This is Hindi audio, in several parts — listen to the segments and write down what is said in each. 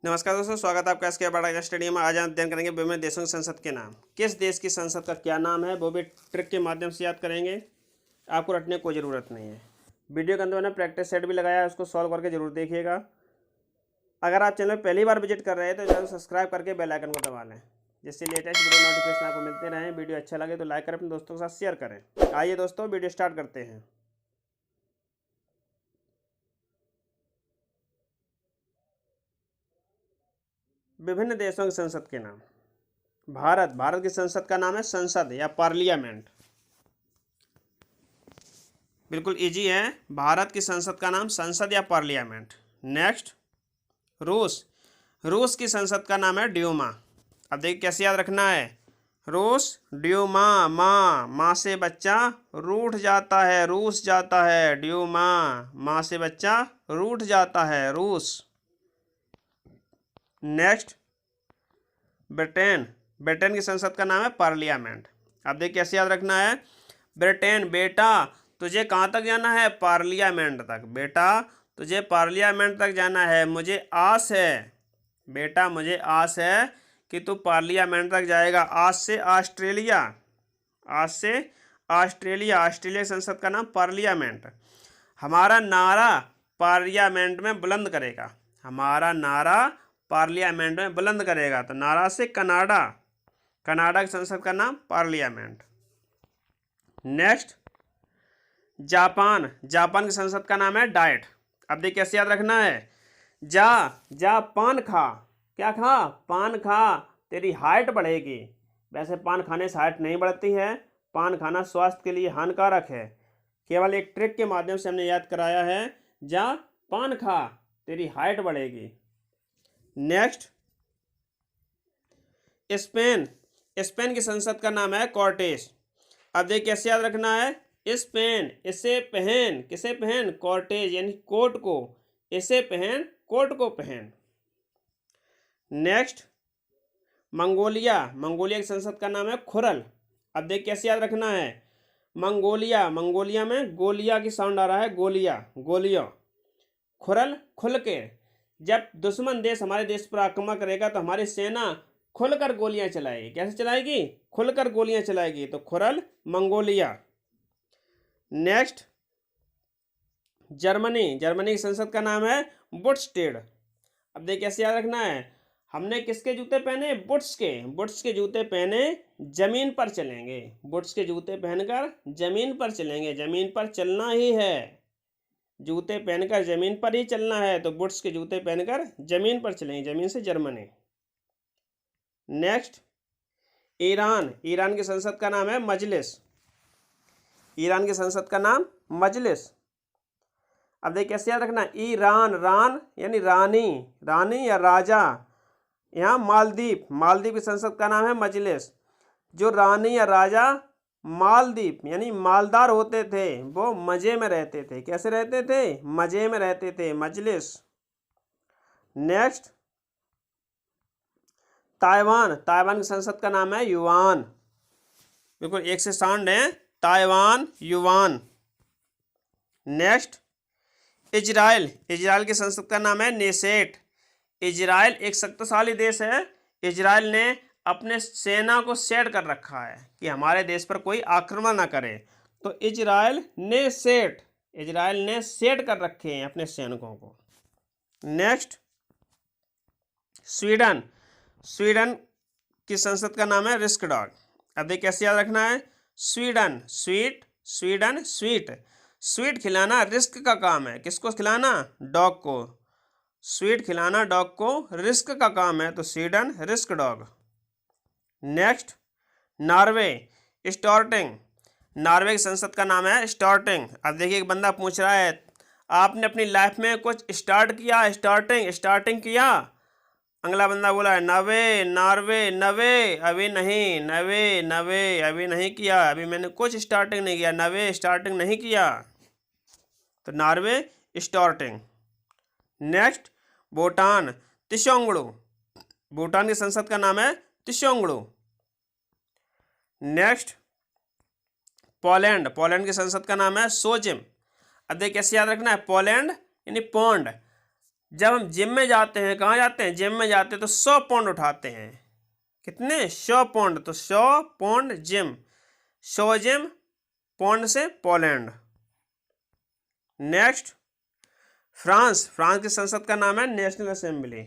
नमस्कार दोस्तों, स्वागत है आपका एसके बड़ा स्टडी में। आज हम अध्ययन करेंगे विभिन्न देशों की संसद के नाम। किस देश की संसद का क्या नाम है वो भी ट्रिक के माध्यम से याद करेंगे। आपको रटने की कोई ज़रूरत नहीं है। वीडियो के अंदर मैंने प्रैक्टिस सेट भी लगाया है, उसको सॉल्व करके जरूर देखिएगा। अगर आप चैनल पहली बार विजिट कर रहे हैं तो चैनल सब्सक्राइब करके बेल आइकन को दबा लें, जिससे लेटेस्ट वीडियो नोटिफिकेशन आपको मिलते रहें। वीडियो अच्छा लगे तो लाइक करें, अपने दोस्तों के साथ शेयर करें। आइए दोस्तों, वीडियो स्टार्ट करते हैं। विभिन्न देशों की संसद के नाम। भारत की संसद का नाम है संसद या पार्लियामेंट। बिल्कुल इजी है। भारत की संसद का नाम संसद या पार्लियामेंट। नेक्स्ट, रूस की संसद का नाम है ड्यूमा। अब देखिए कैसे याद रखना है। रूस ड्यूमा, माँ से बच्चा रूठ जाता है, रूस जाता है। ड्यूमा, माँ से बच्चा रूठ जाता है, रूस। नेक्स्ट, ब्रिटेन की संसद का नाम है पार्लियामेंट। अब देखिए कैसे याद रखना है। ब्रिटेन, बेटा तुझे कहाँ तक जाना है? पार्लियामेंट तक। बेटा तुझे पार्लियामेंट तक जाना है, मुझे आस है। बेटा मुझे आस है कि तू पार्लियामेंट तक जाएगा। आज से ऑस्ट्रेलिया, ऑस्ट्रेलिया की संसद का नाम पार्लियामेंट। हमारा नारा पार्लियामेंट में बुलंद करेगा, हमारा नारा पार्लियामेंट में बुलंद करेगा। तो नारा से कनाडा की संसद का नाम पार्लियामेंट। नेक्स्ट, जापान की संसद का नाम है डाइट। अब देखिए कैसे याद रखना है। जा पान खा। क्या खा? पान खा, तेरी हाइट बढ़ेगी। वैसे पान खाने से हाइट नहीं बढ़ती है, पान खाना स्वास्थ्य के लिए हानिकारक है। केवल एक ट्रिक के माध्यम से हमने याद कराया है। जा पान खा, तेरी हाइट बढ़ेगी। नेक्स्ट, स्पेन की संसद का नाम है कॉर्टेस। अब देखिए कैसे याद रखना है। स्पेन, इसे पहन, किसे पहन? कॉर्टेज यानी कोट को, इसे पहन, कोट को पहन। नेक्स्ट, मंगोलिया की संसद का नाम है खुरल। अब देखिए कैसे याद रखना है। मंगोलिया में गोलिया की साउंड आ रहा है, गोलिया। खुरल, खुल के। जब दुश्मन देश हमारे देश पर आक्रमण करेगा तो हमारी सेना खुलकर गोलियां चलाएगी। कैसे चलाएगी? खुलकर गोलियां चलाएगी। तो खुरल, मंगोलिया। नेक्स्ट, जर्मनी की संसद का नाम है बुट्सटेड। अब देखिए कैसे याद रखना है। हमने किसके जूते पहने? बुट्स के जूते पहने, जमीन पर चलेंगे। बुट्स के जूते पहनकर जमीन पर चलेंगे, जमीन पर चलना ही है। जूते पहनकर जमीन पर ही चलना है, तो बुट्स के जूते पहनकर जमीन पर चलेंगे, जमीन से जर्मनी। नेक्स्ट, ईरान की संसद का नाम है मजलिस। ईरान की संसद का नाम मजलिस। अब देखिए कैसे याद रखना। रान यानी रानी या राजा। यहाँ मालदीव की संसद का नाम है मजलिस। जो रानी या राजा मालदीव यानी मालदार होते थे, वो मजे में रहते थे। कैसे रहते थे? मजे में रहते थे, मजलिस। नेक्स्ट, ताइवान की संसद का नाम है युआन। बिल्कुल एक से साउंड है, ताइवान, युआन। नेक्स्ट, इजराइल की संसद का नाम है नेसेट। इजराइल एक शक्तिशाली देश है। इजराइल ने अपने सेना को सेट कर रखा है कि हमारे देश पर कोई आक्रमण ना करे। तो इजराइल ने सेट कर रखे हैं अपने सैनिकों को। नेक्स्ट, स्वीडन की संसद का नाम है रिस्कडॉग। अब देखिए कैसे याद रखना है। स्वीडन स्वीट खिलाना रिस्क का काम है। किसको खिलाना? डॉग को। स्वीट खिलाना डॉग को रिस्क का काम है, तो Sweden, risk dog. Next, Norway की संसद का नाम है स्टार्टिंग। अब देखिए एक बंदा पूछ रहा है, आपने अपनी लाइफ में कुछ स्टार्ट किया? स्टार्टिंग किया? अगला बंदा बोला है नवे अभी नहीं किया, अभी मैंने कुछ स्टार्टिंग नहीं किया, स्टार्टिंग नहीं किया। तो नॉर्वे, स्टार्टिंग। नेक्स्ट, भूटान की संसद का नाम है तिशोंगड़ू। नेक्स्ट, पोलैंड की संसद का नाम है सोजिम। अब देखिए कैसे याद रखना है। पोलैंड यानी पौंड। जब हम जिम में जाते हैं, कहाँ जाते हैं, जिम में जाते हैं तो 100 पाउंड उठाते हैं। कितने, 100 पाउंड। तो 100 पाउंड जिम, 100 जिम, पाउंड से पोलैंड। Next, France. फ्रांस की संसद का नाम है national assembly.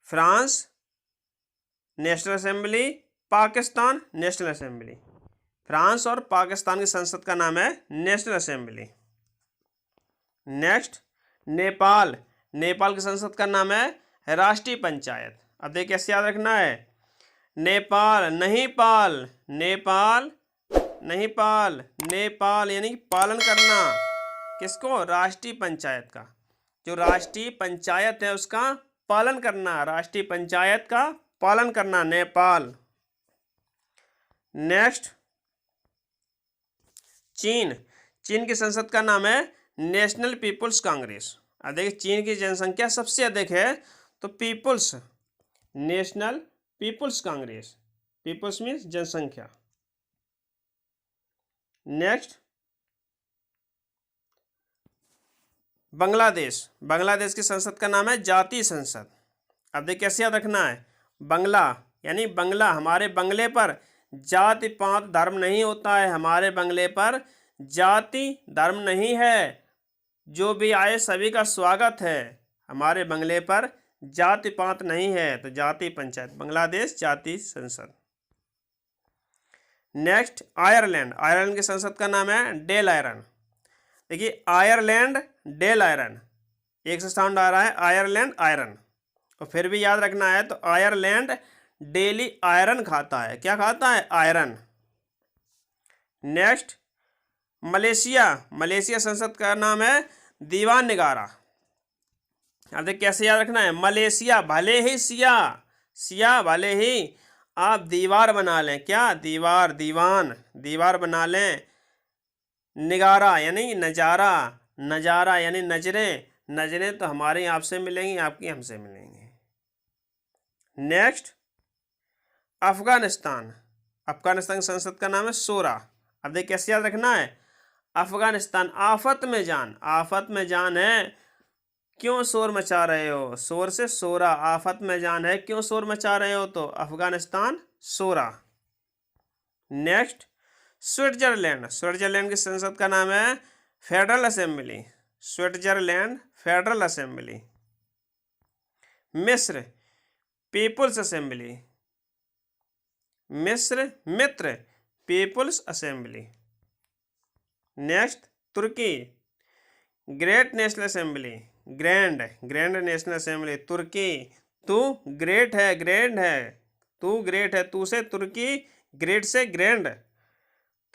France national assembly, Pakistan national assembly. France और पाकिस्तान की संसद का नाम है national assembly. Next, Nepal. Nepal की संसद का नाम है राष्ट्रीय पंचायत। अब देखिए कैसे याद रखना है, नेपाल नहीं पाल, नेपाल नहीं पाल, नेपाल यानी कि पालन करना। किसको, राष्ट्रीय पंचायत का। जो राष्ट्रीय पंचायत है उसका पालन करना, राष्ट्रीय पंचायत का पालन करना, नेपाल। नेक्स्ट, चीन। चीन की संसद का नाम है नेशनल पीपुल्स कांग्रेस। अब देखिए चीन की जनसंख्या सबसे अधिक है तो peoples, national people's congress, peoples means जनसंख्या। नेक्स्ट, बांग्लादेश। बांग्लादेश की संसद का नाम है जातीय संसद। अब देखिए कैसे याद रखना है, बंगला यानी बंगला, हमारे बंगले पर जाति पात धर्म नहीं होता है, हमारे बंगले पर जाति धर्म नहीं है, जो भी आए सभी का स्वागत है, हमारे बंगले पर जाति पात नहीं है। तो जातीय पंचायत, बांग्लादेश जातीय संसद। Next, Ireland. आयरलैंड की संसद का नाम है डेल आयरन। देखिए आयरलैंड, डेल आयरन, एक से साउंड आ रहा है, आयरलैंड आयरन। और फिर भी याद रखना है, तो आयरलैंड डेली आयरन खाता है। क्या खाता है, आयरन। Next, Malaysia. मलेशिया संसद का नाम है दीवान निगारा। अब देखिए कैसे याद रखना है, मलेशिया भले ही सिया, सिया भले ही आप दीवार बना लें, क्या, दीवार, दीवान, दीवार बना लें। निगारा यानी नज़ारा, नज़ारा यानी नजरें, नजरें तो हमारी आपसे मिलेंगी, आपकी हमसे मिलेंगी। नेक्स्ट, अफगानिस्तान। अफगानिस्तान की संसद का नाम है शोरा। अब देखिए कैसे याद रखना है, अफगानिस्तान आफत में जान, आफत में जान है, क्यों शोर मचा रहे हो, शोर से शोरा, आफत में जान है, क्यों शोर मचा रहे हो, तो Afghanistan Shura. Next, Switzerland. Switzerland की संसद का नाम है federal assembly, Switzerland federal assembly. मिस्र पीपुल्स असेंबली, मिस्र मित्र पीपुल्स असेंबली। नेक्स्ट, तुर्की great national assembly, grand, grand national assembly, तुर्की। तू ग्रेट है, ग्रैंड है, तू ग्रेट है, तू से तुर्की, ग्रेट से ग्रैंड,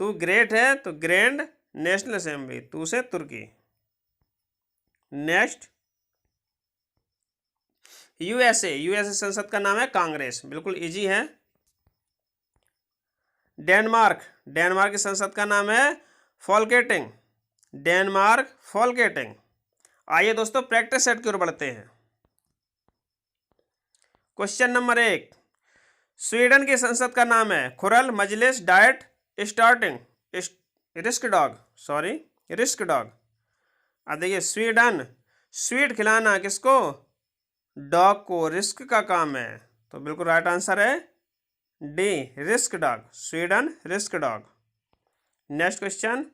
तू ग्रेट है तो ग्रैंड नेशनल असेंबली, तू से तुर्की। Next, USA. यूएसए संसद का नाम है कांग्रेस, बिल्कुल इजी है। डेनमार्क। डेनमार्क की संसद का नाम है फॉल्केटिंग, डेनमार्क फॉल्केटिंग। आइए दोस्तों प्रैक्टिस सेट की ओर बढ़ते हैं। क्वेश्चन नंबर 1, स्वीडन की संसद का नाम है Khural Majlis diet starting Riksdag, sorry Riksdag. अब देखिए स्वीडन, स्वीट खिलाना किसको, डॉग को, रिस्क का काम है, तो बिल्कुल राइट आंसर है D, risk dog, Sweden risk dog. Next question,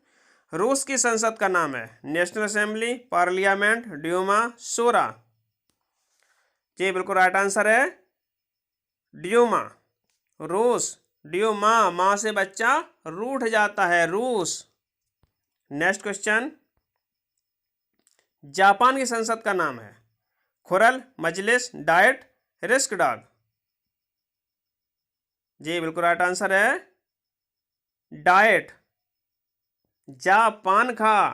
रूस की संसद का नाम है नेशनल असेंबली, पार्लियामेंट, ड्यूमा, शूरा। जी बिल्कुल राइट आंसर है ड्यूमा, रूस, ड्यूमा, माँ से बच्चा रूठ जाता है, रूस। नेक्स्ट क्वेश्चन, जापान की संसद का नाम है Khural Majlis diet risk dog. जी बिल्कुल राइट आंसर है डाइट, जापान खा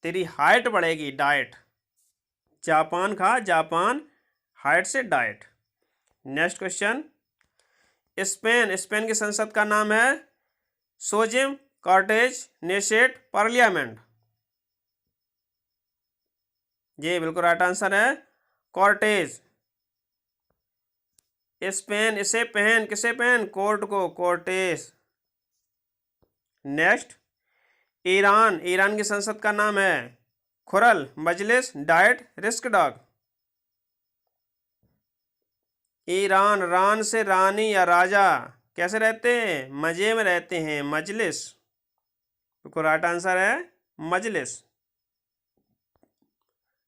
तेरी हाइट बढ़ेगी, डाइट, जापान खा, जापान हाइट से diet. Next question, Spain. Spain की संसद का नाम है सोजिम कॉर्टेज नेशेट पार्लियामेंट। जी बिल्कुल राइट आंसर है कॉर्टेज। स्पेन, इसे पहन, किसे पहन, कोर्ट को, कोर्टेज। Next, Iran. ईरान की संसद का नाम है Khural Majlis diet risk dog. Iran, रान से रानी या राजा, कैसे रहते हैं? मजे में रहते हैं, मजलिस। तो राइट आंसर है मजलिस।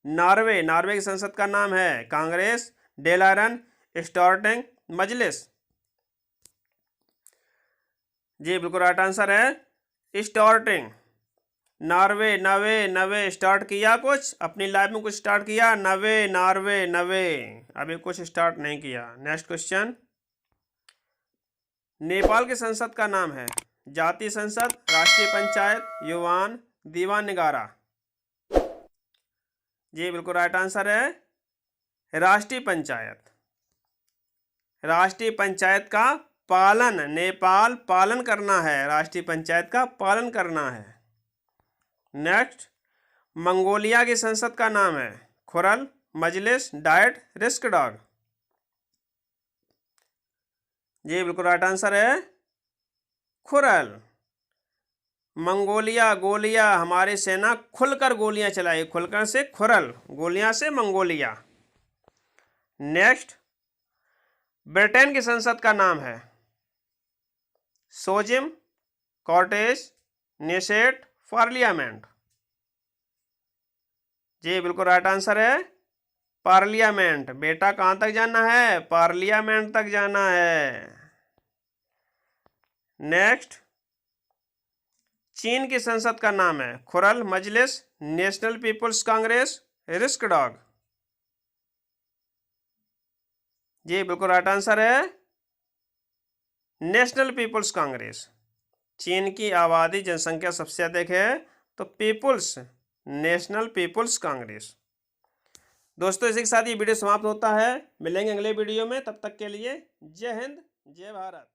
नॉर्वे, नॉर्वे की संसद का नाम है कांग्रेस, डेलारन, स्टॉर्टिंग, मजलिस। जी बिल्कुल राइट आंसर है स्टॉर्टिंग। नॉर्वे, नवे नवे स्टार्ट किया, कुछ अपनी लाइफ में कुछ स्टार्ट किया, नवे नॉर्वे नवे, अभी कुछ स्टार्ट नहीं किया। नेक्स्ट क्वेश्चन, नेपाल की संसद का नाम है जातीय संसद, राष्ट्रीय पंचायत, युवान, दीवान निगारा। जी बिल्कुल राइट आंसर है राष्ट्रीय पंचायत। राष्ट्रीय पंचायत का पालन, नेपाल पालन करना है, राष्ट्रीय पंचायत का पालन करना है। नेक्स्ट, मंगोलिया की संसद का नाम है Khural, Majlis, diet, risk dog. जी बिल्कुल राइट आंसर है खुरल। मंगोलिया, गोलिया, हमारी सेना खुलकर गोलियां चलाई, खुलकर से खुरल, गोलियां से मंगोलिया। नेक्स्ट, ब्रिटेन की संसद का नाम है सोजिम, कॉर्टेज, नेसेट, पार्लियामेंट। जी बिल्कुल राइट आंसर है पार्लियामेंट। बेटा कहां तक जाना है? पार्लियामेंट तक जाना है। नेक्स्ट, चीन की संसद का नाम है Khural, Majlis, national people's congress, Riksdag. जी बिल्कुल राइट आंसर है नेशनल पीपुल्स कांग्रेस। चीन की आबादी जनसंख्या सबसे अधिक है, तो पीपुल्स, नेशनल पीपुल्स कांग्रेस। दोस्तों इसी के साथ ये वीडियो समाप्त होता है। मिलेंगे अगले वीडियो में, तब तक के लिए जय हिंद, जय भारत।